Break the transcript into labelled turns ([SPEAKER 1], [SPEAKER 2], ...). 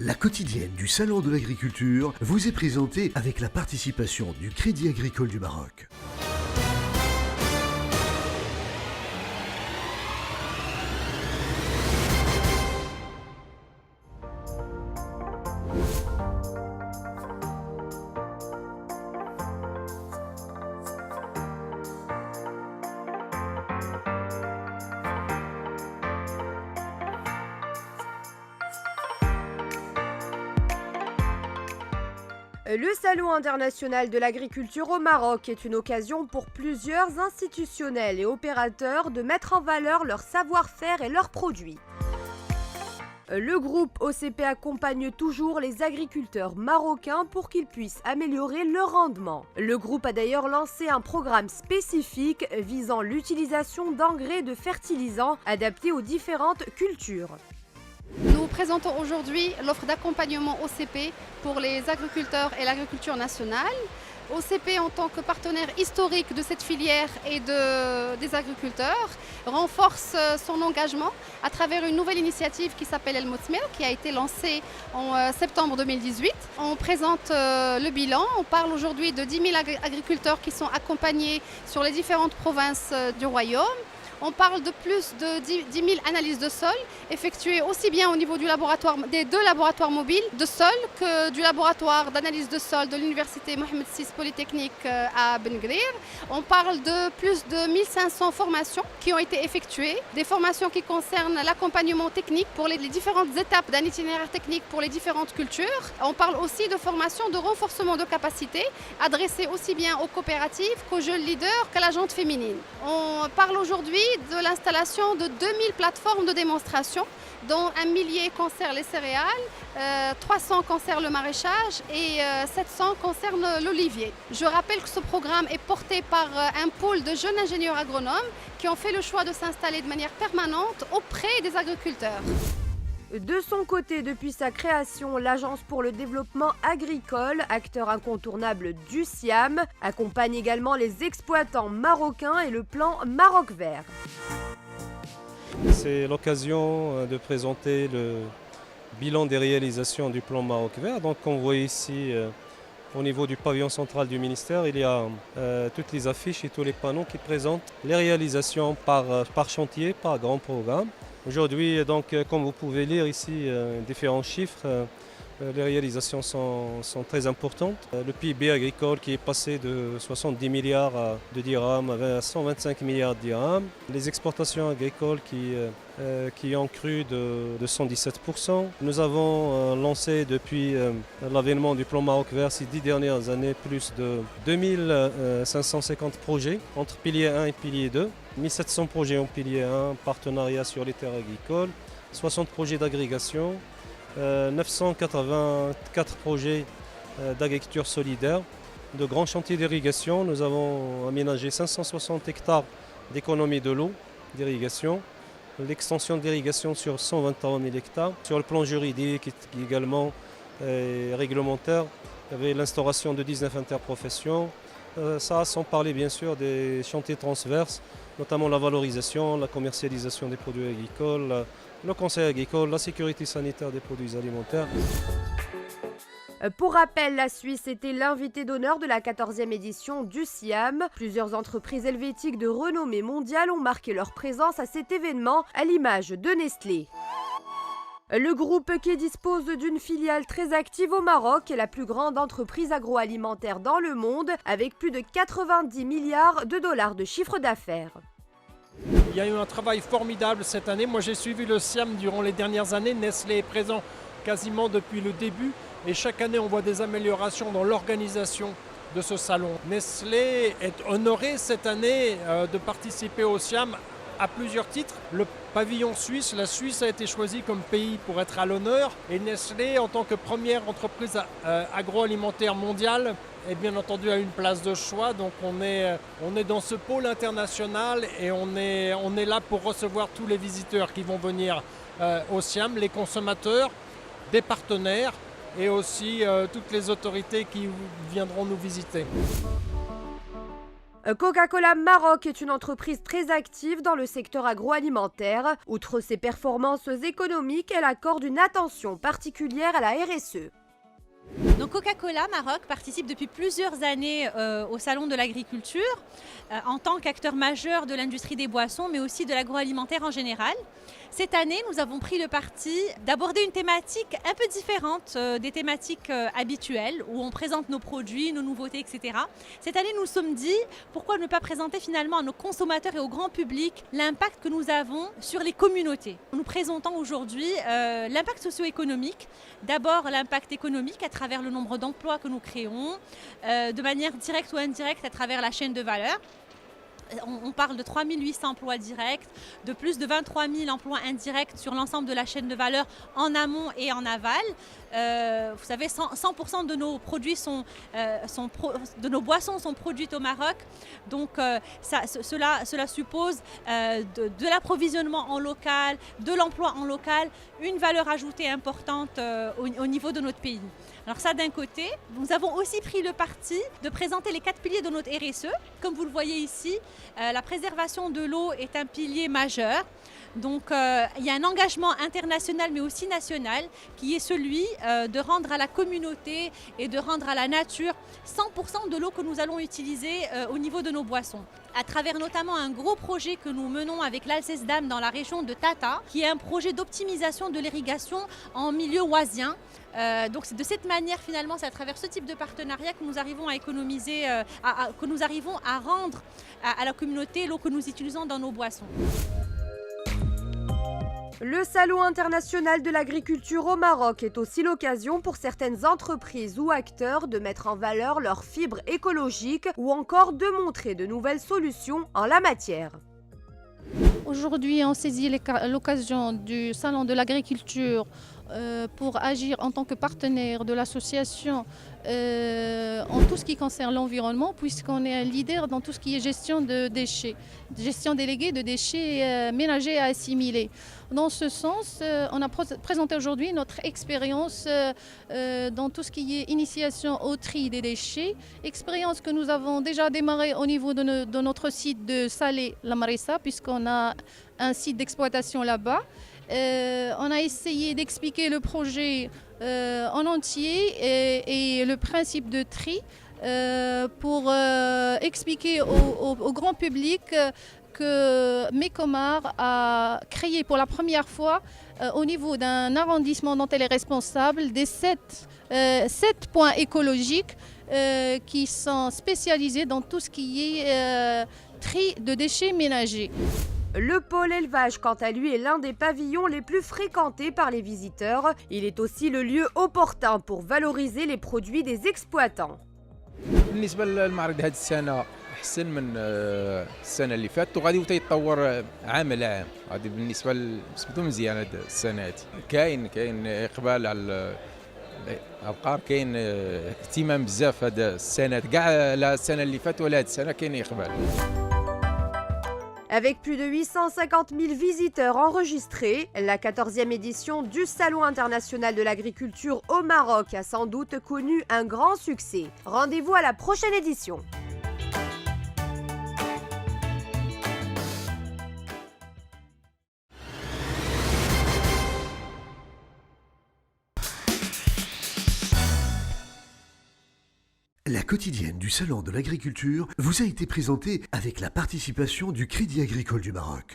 [SPEAKER 1] La quotidienne du Salon de l'Agriculture vous est présentée avec la participation du Crédit Agricole du Maroc.
[SPEAKER 2] Le Salon international de l'agriculture au Maroc est une occasion pour plusieurs institutionnels et opérateurs de mettre en valeur leur savoir-faire et leurs produits. Le groupe OCP accompagne toujours les agriculteurs marocains pour qu'ils puissent améliorer leur rendement. Le groupe a d'ailleurs lancé un programme spécifique visant l'utilisation d'engrais et de fertilisants adaptés aux différentes cultures.
[SPEAKER 3] Nous présentons aujourd'hui l'offre d'accompagnement OCP pour les agriculteurs et l'agriculture nationale. OCP, en tant que partenaire historique de cette filière et des agriculteurs, renforce son engagement à travers une nouvelle initiative qui s'appelle El Motmir, qui a été lancée en septembre 2018. On présente le bilan. On parle aujourd'hui de 10 000 agriculteurs qui sont accompagnés sur les différentes provinces du royaume. On parle de plus de 10 000 analyses de sol effectuées aussi bien au niveau des deux laboratoires mobiles de sol que du laboratoire d'analyse de sol de l'université Mohamed VI Polytechnique à Ben Guerir. On parle de plus de 1500 formations qui ont été effectuées, des formations qui concernent l'accompagnement technique pour les différentes étapes d'un itinéraire technique pour les différentes cultures. On parle aussi de formations de renforcement de capacité adressées aussi bien aux coopératives qu'aux jeunes leaders qu'à la gente féminine. On parle aujourd'hui de l'installation de 2000 plateformes de démonstration, dont 1000 concernent les céréales, 300 concernent le maraîchage et 700 concernent l'olivier. Je rappelle que ce programme est porté par un pôle de jeunes ingénieurs agronomes qui ont fait le choix de s'installer de manière permanente auprès des agriculteurs.
[SPEAKER 2] De son côté, depuis sa création, l'Agence pour le développement agricole, acteur incontournable du Siam, accompagne également les exploitants marocains et le plan Maroc Vert.
[SPEAKER 4] C'est l'occasion de présenter le bilan des réalisations du plan Maroc Vert. Donc, on voit ici au niveau du pavillon central du ministère, il y a toutes les affiches et tous les panneaux qui présentent les réalisations par chantier, par grand programme. Aujourd'hui, donc, comme vous pouvez lire ici, différents chiffres, les réalisations sont très importantes. Le PIB agricole qui est passé de 70 milliards de dirhams à 125 milliards de dirhams. Les exportations agricoles qui ont cru de 117%. Nous avons lancé depuis l'avènement du plan Maroc Vert ces 10 dernières années plus de 2550 projets entre pilier 1 et pilier 2. 1700 projets en pilier 1, partenariat sur les terres agricoles, 60 projets d'agrégation, 984 projets d'agriculture solidaire, de grands chantiers d'irrigation. Nous avons aménagé 560 hectares d'économie de l'eau, d'irrigation, l'extension de l'irrigation sur 123 000 hectares. Sur le plan juridique également réglementaire, il y avait l'instauration de 19 interprofessions. Ça sans parler bien sûr des chantiers transverses, notamment la valorisation, la commercialisation des produits agricoles, le conseil agricole, la sécurité sanitaire des produits alimentaires.
[SPEAKER 2] Pour rappel, la Suisse était l'invité d'honneur de la 14e édition du Siam. Plusieurs entreprises helvétiques de renommée mondiale ont marqué leur présence à cet événement, à l'image de Nestlé. Le groupe, qui dispose d'une filiale très active au Maroc, est la plus grande entreprise agroalimentaire dans le monde, avec plus de 90 milliards de dollars de chiffre d'affaires.
[SPEAKER 5] Il y a eu un travail formidable cette année. Moi, j'ai suivi le Siam durant les dernières années. Nestlé est présent quasiment depuis le début. Et chaque année, on voit des améliorations dans l'organisation de ce salon. Nestlé est honoré cette année de participer au Siam à plusieurs titres. Le pavillon suisse, la Suisse a été choisie comme pays pour être à l'honneur. Et Nestlé, en tant que première entreprise agroalimentaire mondiale, est bien entendu à une place de choix. Donc on est dans ce pôle international et on est là pour recevoir tous les visiteurs qui vont venir au Siam, les consommateurs, des partenaires et aussi toutes les autorités qui viendront nous visiter.
[SPEAKER 2] Coca-Cola Maroc est une entreprise très active dans le secteur agroalimentaire. Outre ses performances économiques, elle accorde une attention particulière à la RSE.
[SPEAKER 6] Donc Coca-Cola Maroc participe depuis plusieurs années au Salon de l'Agriculture en tant qu'acteur majeur de l'industrie des boissons, mais aussi de l'agroalimentaire en général. Cette année, nous avons pris le parti d'aborder une thématique un peu différente des thématiques habituelles, où on présente nos produits, nos nouveautés, etc. Cette année, nous nous sommes dit, pourquoi ne pas présenter finalement à nos consommateurs et au grand public l'impact que nous avons sur les communautés. Nous présentons aujourd'hui l'impact socio-économique. D'abord, l'impact économique à travers le nombre d'emplois que nous créons, de manière directe ou indirecte à travers la chaîne de valeur. On parle de 3 800 emplois directs, de plus de 23 000 emplois indirects sur l'ensemble de la chaîne de valeur en amont et en aval. Vous savez, 100% de nos produits de nos boissons sont produites au Maroc. Donc cela suppose de l'approvisionnement en local, de l'emploi en local, une valeur ajoutée importante au niveau de notre pays. Alors ça d'un côté, nous avons aussi pris le parti de présenter les 4 piliers de notre RSE. Comme vous le voyez ici, la préservation de l'eau est un pilier majeur. Donc il y a un engagement international mais aussi national qui est celui de rendre à la communauté et de rendre à la nature 100% de l'eau que nous allons utiliser au niveau de nos boissons. À travers notamment un gros projet que nous menons avec l'Alsace Dam dans la région de Tata, qui est un projet d'optimisation de l'irrigation en milieu oisien. Donc c'est de cette manière finalement, c'est à travers ce type de partenariat que nous arrivons à économiser, que nous arrivons à rendre à la communauté l'eau que nous utilisons dans nos boissons.
[SPEAKER 2] Le Salon international de l'agriculture au Maroc est aussi l'occasion pour certaines entreprises ou acteurs de mettre en valeur leurs fibres écologiques ou encore de montrer de nouvelles solutions en la matière.
[SPEAKER 7] Aujourd'hui, on saisit l'occasion du Salon de l'agriculture pour agir en tant que partenaire de l'association en tout ce qui concerne l'environnement, puisqu'on est un leader dans tout ce qui est gestion de déchets, gestion déléguée de déchets ménagers à assimiler. Dans ce sens, on a présenté aujourd'hui notre expérience dans tout ce qui est initiation au tri des déchets, expérience que nous avons déjà démarrée au niveau de notre site de Salé-la-Marissa, puisqu'on a un site d'exploitation là-bas. On a essayé d'expliquer le projet en entier et le principe de tri pour expliquer au grand public que Mecomar a créé pour la première fois au niveau d'un arrondissement dont elle est responsable des 7 points écologiques qui sont spécialisés dans tout ce qui est tri de déchets ménagers.
[SPEAKER 2] Le pôle élevage, quant à lui, est l'un des pavillons les plus fréquentés par les visiteurs. Il est aussi le lieu opportun pour valoriser les produits des exploitants.
[SPEAKER 8] بالنسبة للمعرض هذه السنة أحسن من السنة اللي فاتت وغادي يتطور عام على عام. هذه بالنسبة سميتو مزيان هذه السنة هذه. كاين إقبال على الأبقار، كاين اهتمام بزاف هذا السنة كاع لا السنة اللي فاتت ولا هذه السنة كاين إقبال.
[SPEAKER 2] Avec plus de 850 000 visiteurs enregistrés, la 14e édition du Salon international de l'agriculture au Maroc a sans doute connu un grand succès. Rendez-vous à la prochaine édition.
[SPEAKER 1] La quotidienne du Salon de l'agriculture vous a été présentée avec la participation du Crédit agricole du Maroc.